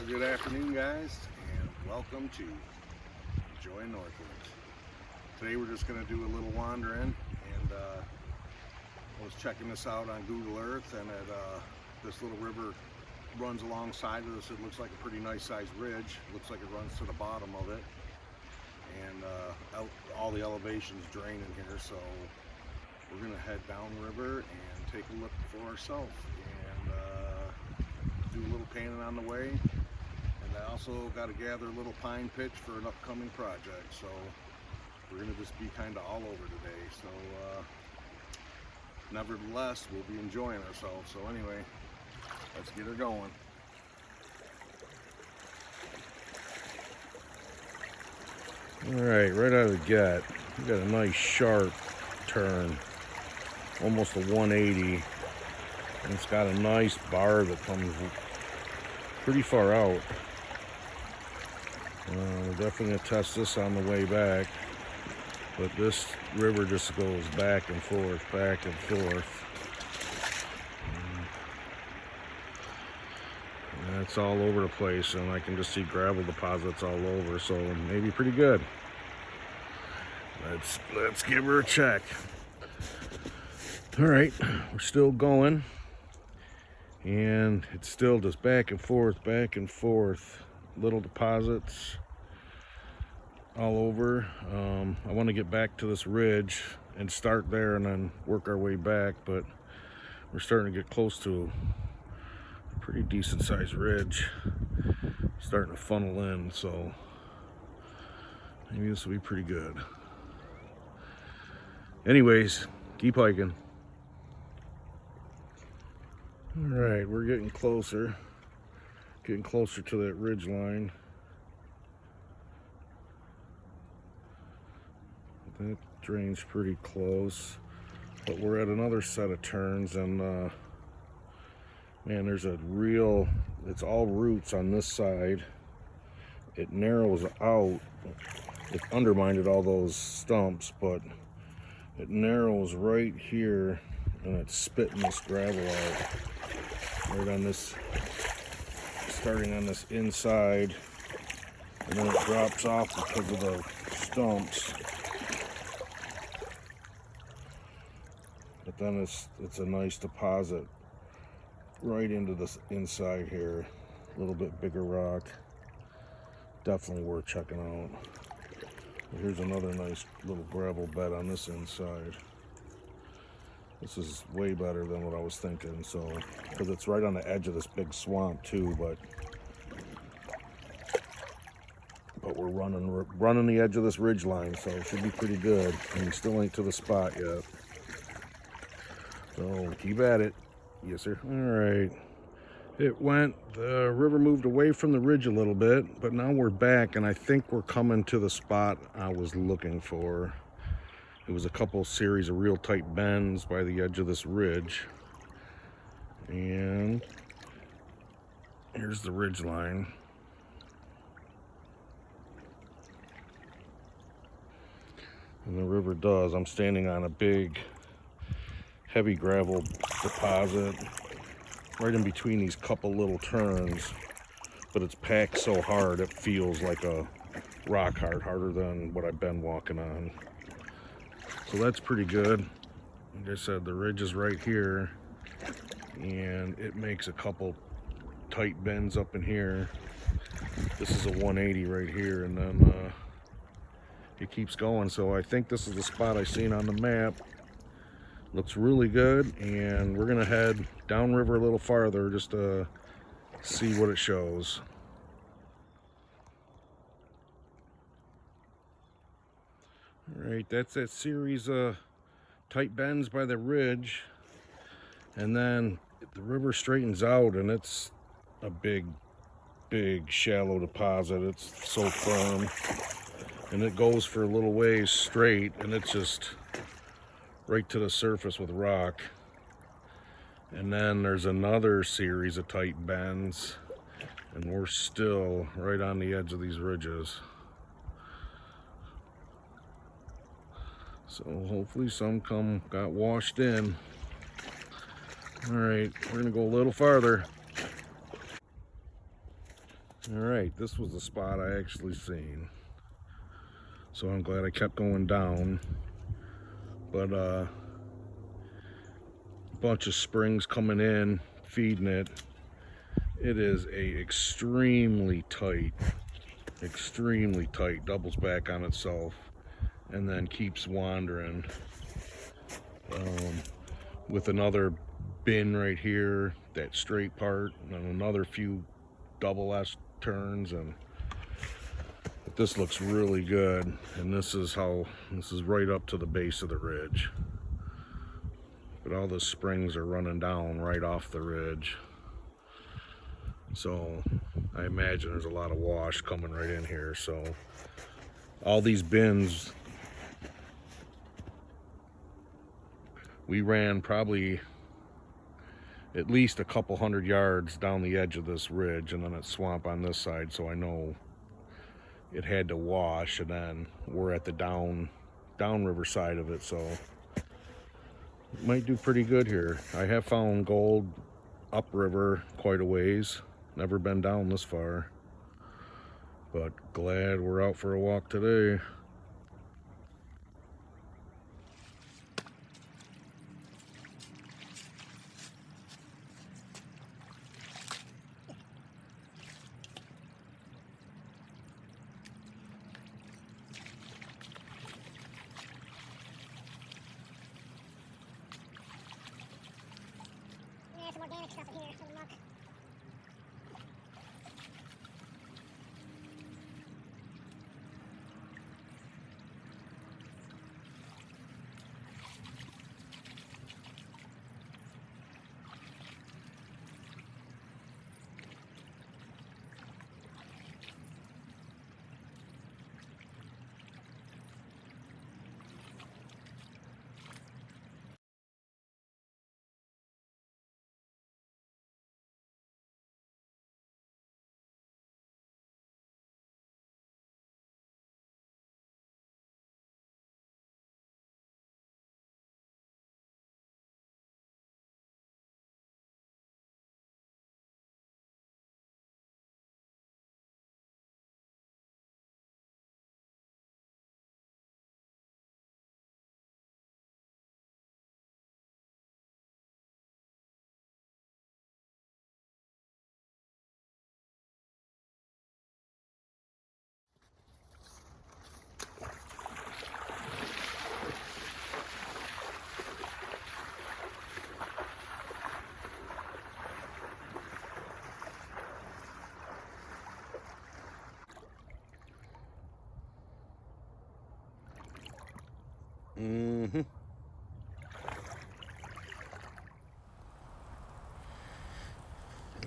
Good afternoon, guys, and welcome to Enjoy Northwoods. Today we're just going to do a little wandering, and I was checking this out on Google Earth, and this little river runs alongside of this. It looks like a pretty nice sized ridge. It looks like it runs to the bottom of it, and all the elevations drain in here, so we're going to head downriver and take a look for ourselves and do a little painting on the way. And I also got to gather a little pine pitch for an upcoming project, so we're going to just be kind of all over today. So nevertheless, we'll be enjoying ourselves. So anyway, let's get her going. Alright, right out of the gate, we got a nice sharp turn, almost a 180, and it's got a nice bar that comes pretty far out. We're definitely going to test this on the way back, but this river just goes back and forth, back and forth. And it's all over the place, and I can just see gravel deposits all over, so maybe pretty good. Let's give her a check. All right, we're still going, and it's still just back and forth, little deposits all over. I want to get back to this ridge and start there and then work our way back, but we're starting to get close to a pretty decent sized ridge, starting to funnel in, so maybe this will be pretty good. Anyways, keep hiking. All right, we're getting closer to that ridge line. That drains pretty close, but we're at another set of turns, and man, there's it's all roots on this side. It narrows out. It undermined all those stumps, but it narrows right here, and it's spitting this gravel out right on this, starting on this inside, and then it drops off because of the stumps. But then it's a nice deposit right into this inside here. A little bit bigger rock. Definitely worth checking out. Here's another nice little gravel bed on this inside. This is way better than what I was thinking, so, because it's right on the edge of this big swamp too, but we're running the edge of this ridge line, so it should be pretty good, and we still ain't to the spot yet. So keep at it. Yes, sir. All right. The river moved away from the ridge a little bit, but now we're back, and I think we're coming to the spot I was looking for. It was a couple series of real tight bends by the edge of this ridge. And here's the ridge line. And the river does. I'm standing on a big, heavy gravel deposit right in between these couple little turns, but it's packed so hard it feels like a rock harder than what I've been walking on. So that's pretty good. Like I said, the ridge is right here, and it makes a couple tight bends up in here. This is a 180 right here, and then it keeps going. So I think this is the spot I seen on the map. Looks really good, and we're gonna head downriver a little farther just to see what it shows. All right, that's that series of tight bends by the ridge, and then the river straightens out, and it's a big shallow deposit. It's so firm, and it goes for a little ways straight, and it's just right to the surface with rock. And then there's another series of tight bends, and we're still right on the edge of these ridges. So hopefully some got washed in. All right, we're gonna go a little farther. All right, this was the spot I actually seen. So I'm glad I kept going down. But a bunch of springs coming in, feeding it. It is a extremely tight, doubles back on itself, and then keeps wandering. With another bin right here, that straight part, and another few double S turns, and this looks really good. And this is right up to the base of the ridge, but all the springs are running down right off the ridge, so I imagine there's a lot of wash coming right in here. So all these bins, we ran probably at least a couple 100 yards down the edge of this ridge, and then it's swamp on this side, so I know it had to wash. And then we're at the downriver side of it, so it might do pretty good here. I have found gold upriver quite a ways, never been down this far, but glad we're out for a walk today. Yeah, some organic stuff in here, some muck.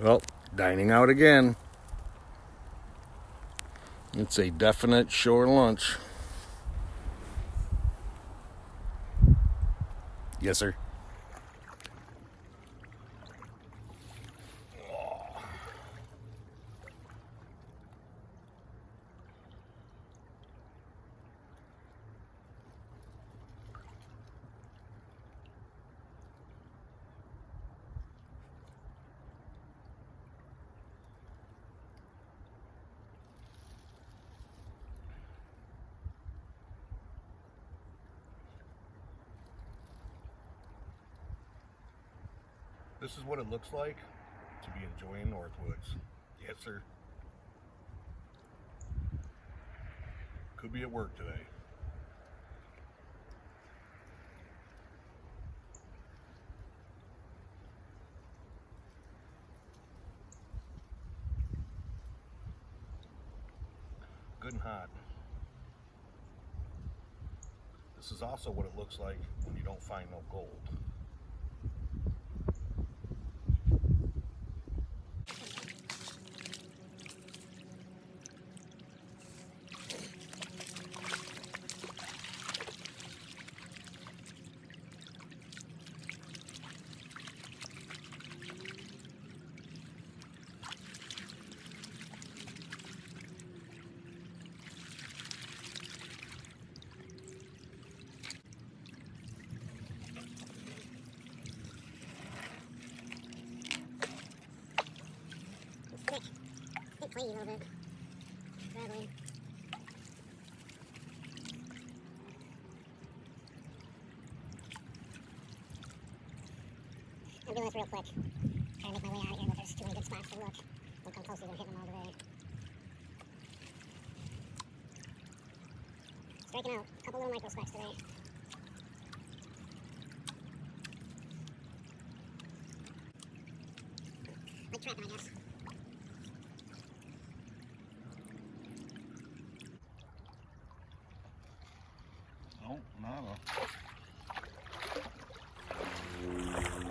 Well, dining out again. It's a definite shore lunch. Yes, sir. This is what it looks like to be enjoying Northwoods. Yes, sir. Could be at work today. Good and hot. This is also what it looks like when you don't find no gold. clingy a little bit. Gravelly. I'm doing this real quick. Trying to make my way out of here, but there's too many good spots to look. Don't come close, we're hitting them all today. Striking out a couple little micro specks today. Like trapping, I guess. No, nada.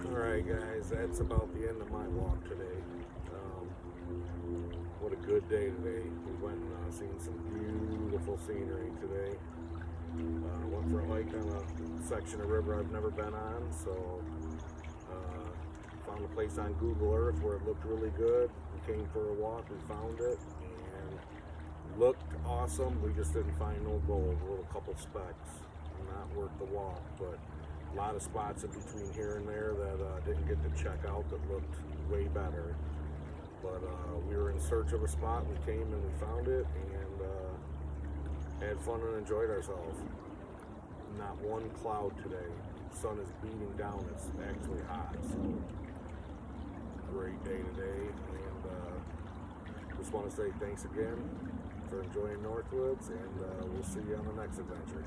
Alright guys, that's about the end of my walk today. What a good day today. We went and seen some beautiful scenery today. Went for a hike on a section of river I've never been on, so found a place on Google Earth where it looked really good. We came for a walk, we found it, and looked awesome. We just didn't find no gold, a little couple specks. Not worth the walk, but a lot of spots in between here and there that didn't get to check out that looked way better. But we were in search of a spot, we came and we found it, and had fun and enjoyed ourselves. Not one cloud today. Sun is beating down, it's actually hot, so great day today. And just want to say thanks again for enjoying Northwoods, and we'll see you on the next adventure.